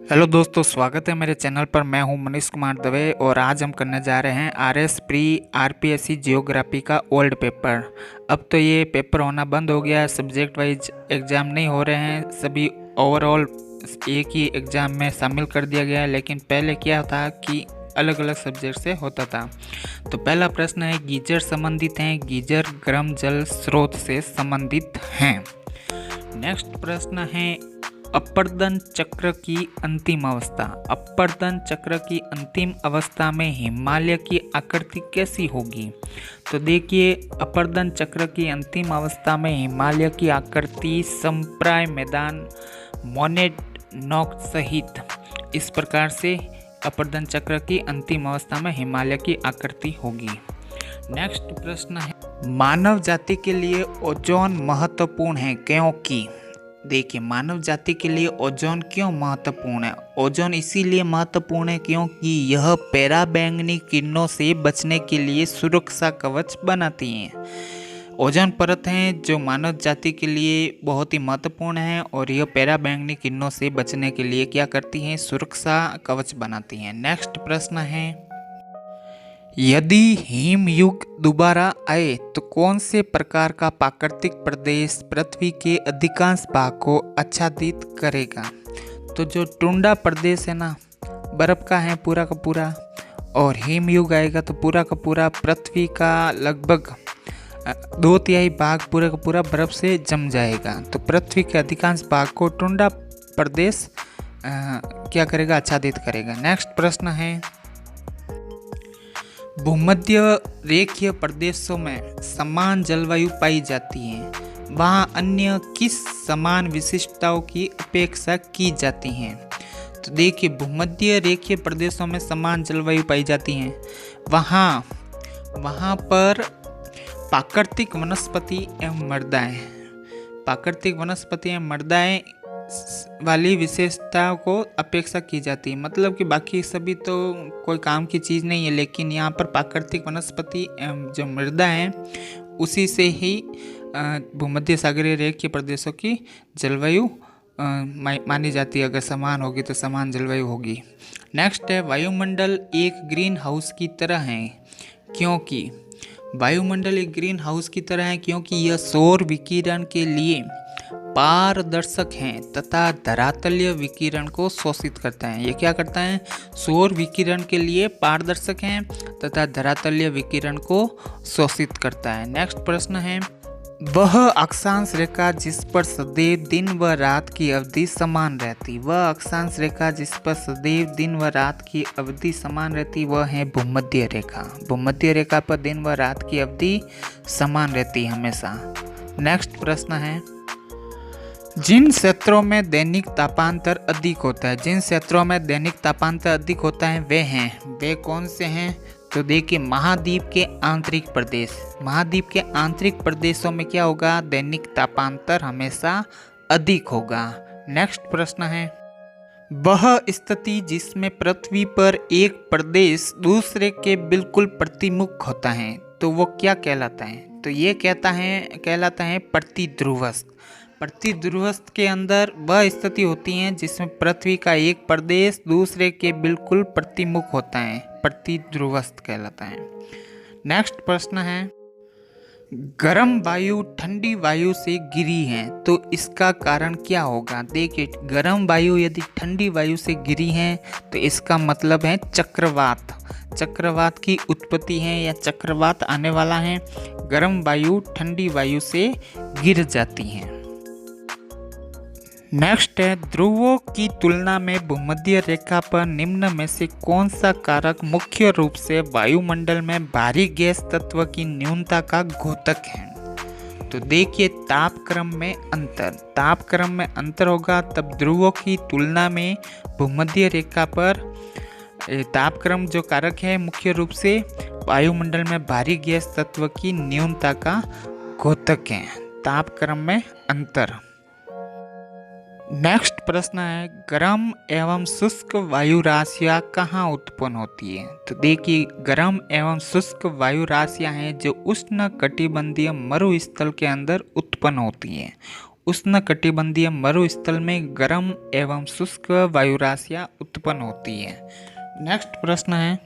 Hello दोस्तों, स्वागत है मेरे चैनल पर। मैं हूं मनीष कुमार दवे और आज हम करने जा रहे हैं आरएस प्री आरपीएससी जियोग्राफी का ओल्ड पेपर। अब तो ये पेपर होना बंद हो गया है, सब्जेक्ट वाइज एग्ज़ाम नहीं हो रहे हैं, सभी ओवरऑल एक ही एग्ज़ाम में शामिल कर दिया गया है। लेकिन पहले क्या था कि अलग अलग सब्जेक्ट से होता था। तो पहला प्रश्न है, गीजर संबंधित हैं? गीजर गर्म जल स्रोत से संबंधित हैं। नेक्स्ट प्रश्न है, अपर्दन चक्र की अंतिम अवस्था। अपर्दन चक्र की अंतिम अवस्था में हिमालय की आकृति कैसी होगी? तो देखिए, अपर्दन चक्र की अंतिम अवस्था में हिमालय की आकृति संप्राय मैदान मोनेट नोक सहित इस प्रकार से अपर्दन चक्र की अंतिम अवस्था में हिमालय की आकृति होगी। नेक्स्ट प्रश्न है, मानव जाति के लिए ओजोन महत्वपूर्ण है क्योंकि? देखिए, मानव जाति के लिए ओजोन क्यों महत्वपूर्ण है? ओजोन इसीलिए महत्वपूर्ण है क्योंकि यह पराबैंगनी किरणों से बचने के लिए सुरक्षा कवच बनाती हैं। ओजोन परत हैं जो मानव जाति के लिए बहुत ही महत्वपूर्ण है और यह पराबैंगनी किरणों से बचने के लिए क्या करती हैं? सुरक्षा कवच बनाती हैं। नेक्स्ट प्रश्न है, यदि हिमयुग दोबारा आए तो कौन से प्रकार का प्राकृतिक प्रदेश पृथ्वी के अधिकांश भाग को आच्छादित करेगा? तो जो टुंडा प्रदेश है ना, बर्फ का है पूरा का पूरा, और हिमयुग आएगा तो पूरा का पूरा पृथ्वी का लगभग 2/3 भाग पूरा का पूरा बर्फ से जम जाएगा। तो पृथ्वी के अधिकांश भाग को टुंडा प्रदेश क्या करेगा? आच्छादित करेगा। नेक्स्ट प्रश्न है, भूमध्य रेखीय प्रदेशों में समान जलवायु पाई जाती है, वहाँ अन्य किस समान विशिष्टताओं की अपेक्षा की जाती हैं? तो देखिए, भूमध्य रेखीय प्रदेशों में समान जलवायु पाई जाती है, वहाँ पर प्राकृतिक वनस्पति एवं मृदाएं, प्राकृतिक वनस्पति एवं मृदाएं वाली विशेषताओं को अपेक्षा की जाती है। मतलब कि बाकी सभी तो कोई काम की चीज़ नहीं है, लेकिन यहाँ पर प्राकृतिक वनस्पति एवं जो मृदा है उसी से ही भूमध्य सागरीय रेखीय प्रदेशों की जलवायु मानी जाती है। अगर समान होगी तो समान जलवायु होगी। नेक्स्ट है, वायुमंडल एक ग्रीन हाउस की तरह है क्योंकि? वायुमंडल एक ग्रीन हाउस की तरह है क्योंकि यह सौर विकिरण के लिए पारदर्शक हैं तथा धरातलीय विकिरण को शोषित करता है। ये क्या करता है? सौर विकिरण के लिए पारदर्शक हैं तथा धरातलीय विकिरण को शोषित करता है। नेक्स्ट प्रश्न है, वह अक्षांश रेखा जिस पर सदैव दिन व रात की अवधि समान रहती, वह अक्षांश रेखा जिस पर सदैव दिन व रात की अवधि समान रहती, वह है भूमध्य रेखा। भूमध्य रेखा पर दिन व रात की अवधि समान रहती है हमेशा। नेक्स्ट प्रश्न है, जिन क्षेत्रों में दैनिक तापांतर अधिक होता है, जिन क्षेत्रों में दैनिक तापांतर अधिक होता है वे कौन से हैं? तो देखिए, महाद्वीप के आंतरिक प्रदेश, महाद्वीप के आंतरिक प्रदेशों में क्या होगा? दैनिक तापांतर हमेशा अधिक होगा। नेक्स्ट प्रश्न है, वह स्थिति जिसमें पृथ्वी पर एक प्रदेश दूसरे के बिल्कुल प्रतिमुख होता है, तो वो क्या कहलाता है? तो ये कहलाता है प्रतिध्रुवस्थ। प्रतिध्रुवस्थ के अंदर वह स्थिति होती है जिसमें पृथ्वी का एक प्रदेश दूसरे के बिल्कुल प्रतिमुख होता है, प्रतिध्रुवस्थ कहलाता है। नेक्स्ट प्रश्न है, गर्म वायु ठंडी वायु से गिरी है तो इसका कारण क्या होगा? देखिए, गर्म वायु यदि ठंडी वायु से गिरी है तो इसका मतलब है चक्रवात। चक्रवात की उत्पत्ति है या चक्रवात आने वाला है। गर्म वायु ठंडी वायु से गिर जाती है। नेक्स्ट है, ध्रुवों की तुलना में भूमध्य रेखा पर निम्न में से कौन सा कारक मुख्य रूप से वायुमंडल में भारी गैस तत्व की न्यूनता का घोतक है? तो देखिए, तापक्रम में अंतर होगा, तब ध्रुवों की तुलना में भूमध्य रेखा पर तापक्रम जो कारक है मुख्य रूप से वायुमंडल में भारी गैस तत्व की न्यूनता का घोतक है। तापक्रम में अंतर। नेक्स्ट प्रश्न है, गर्म एवं शुष्क वायु राशियाँ कहाँ उत्पन्न होती है? तो देखिए, गर्म एवं शुष्क वायु राशियाँ हैं जो उष्ण कटिबंधीय मरुस्थल के अंदर उत्पन्न होती हैं। उष्णकटिबंधीय मरुस्थल में गर्म एवं शुष्क वायुराशियां उत्पन्न होती है। नेक्स्ट प्रश्न है,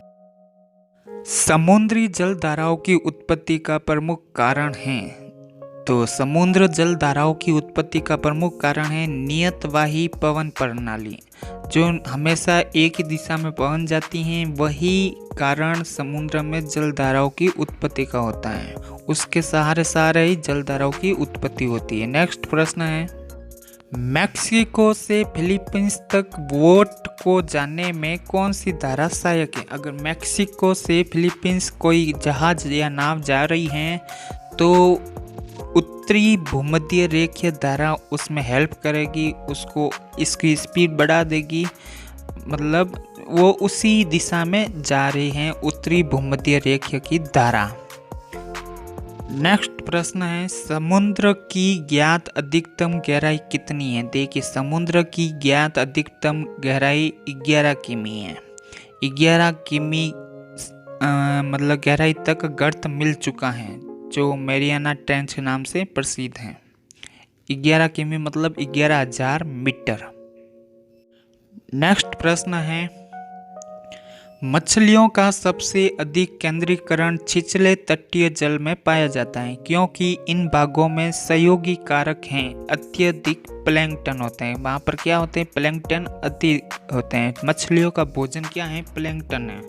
समुद्री जल धाराओं की उत्पत्ति का प्रमुख कारण है। तो समुद्र जल धाराओं की उत्पत्ति का प्रमुख कारण है नियतवाही पवन प्रणाली, जो हमेशा एक ही दिशा में पवन जाती हैं। वही कारण समुद्र में जल धाराओं की उत्पत्ति का होता है। उसके सहारे ही जल धाराओं की उत्पत्ति होती है। नेक्स्ट प्रश्न है, मैक्सिको से फिलीपींस तक बोट को जाने में कौन सी धारा सहायक है। अगर मैक्सिको से फिलीपींस कोई जहाज या नाव जा रही है तो उत्तरी भूमध्य रेखीय धारा उसमें हेल्प करेगी, उसको इसकी स्पीड बढ़ा देगी, मतलब वो उसी दिशा में जा रही हैं, उत्तरी भूमध्य रेखीय की धारा। नेक्स्ट प्रश्न है, समुद्र की ज्ञात अधिकतम गहराई कितनी है। देखिए, समुद्र की ज्ञात अधिकतम गहराई 11 किमी है। 11 किमी मतलब गहराई तक गर्त मिल चुका है, जो मैरियाना ट्रेंच के नाम से प्रसिद्ध है। 11 किमी मतलब 11,000 मीटर। नेक्स्ट प्रश्न है, मछलियों का सबसे अधिक केंद्रीकरण छिछले तटीय जल में पाया जाता है, क्योंकि इन भागों में सहयोगी कारक हैं। अत्यधिक प्लैंकटन होते हैं, वहाँ पर क्या होते हैं, प्लैंकटन अधिक होते हैं। मछलियों का भोजन क्या है, प्लैंकटन है,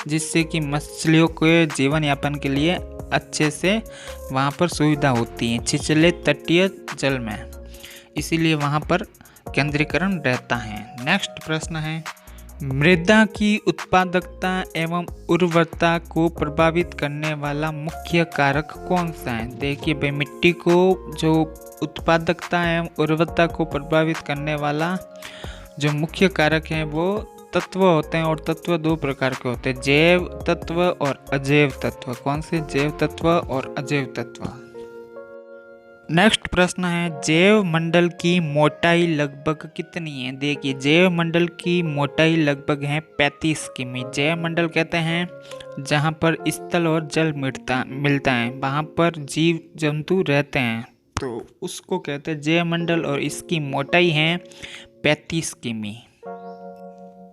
जिससे कि मछलियों के जीवन यापन के लिए अच्छे से वहाँ पर सुविधा होती है छिछले तटीय जल में, इसीलिए वहाँ पर केंद्रीकरण रहता है। नेक्स्ट प्रश्न है, मृदा की उत्पादकता एवं उर्वरता को प्रभावित करने वाला मुख्य कारक कौन सा है। देखिए भाई, मिट्टी को जो उत्पादकता एवं उर्वरता को प्रभावित करने वाला जो मुख्य कारक है वो तत्व होते हैं, और तत्व 2 प्रकार के होते हैं, जैव तत्व और अजैव तत्व। कौन से, जैव तत्व और अजैव तत्व। नेक्स्ट प्रश्न है, जैव मंडल की मोटाई लगभग कितनी है। देखिए, जैव मंडल की मोटाई लगभग है 35 किमी। जैव मंडल कहते हैं जहाँ पर स्थल और जल मिलता है, वहाँ पर जीव जंतु रहते हैं, तो उसको कहते हैं जैव मंडल, और इसकी मोटाई है 35 किमी।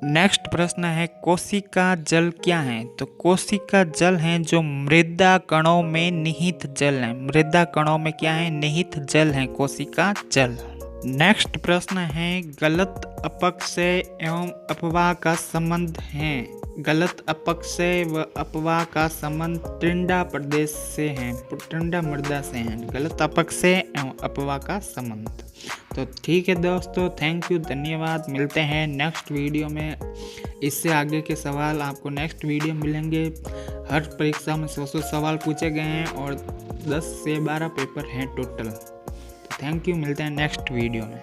नेक्स्ट प्रश्न है, कोशिका जल क्या है। तो कोशिका जल है जो मृदा कणों में निहित जल है। मृदा कणों में क्या है, निहित जल है कोशिका जल। नेक्स्ट प्रश्न है, गलत अपक्षय एवं अपवाह का संबंध है। गलत अपक्षय व अपवाह का संबंध टिंडा प्रदेश से है, टिंडा मृदा से है। गलत अपक्षय एवं अपवाह का संबंध। तो ठीक है दोस्तों, थैंक यू, धन्यवाद। मिलते हैं नेक्स्ट वीडियो में। इससे आगे के सवाल आपको नेक्स्ट वीडियो मिलेंगे। हर परीक्षा में 100 सवाल पूछे गए हैं और 10 से 12 पेपर हैं टोटल। तो थैंक यू, मिलते हैं नेक्स्ट वीडियो में।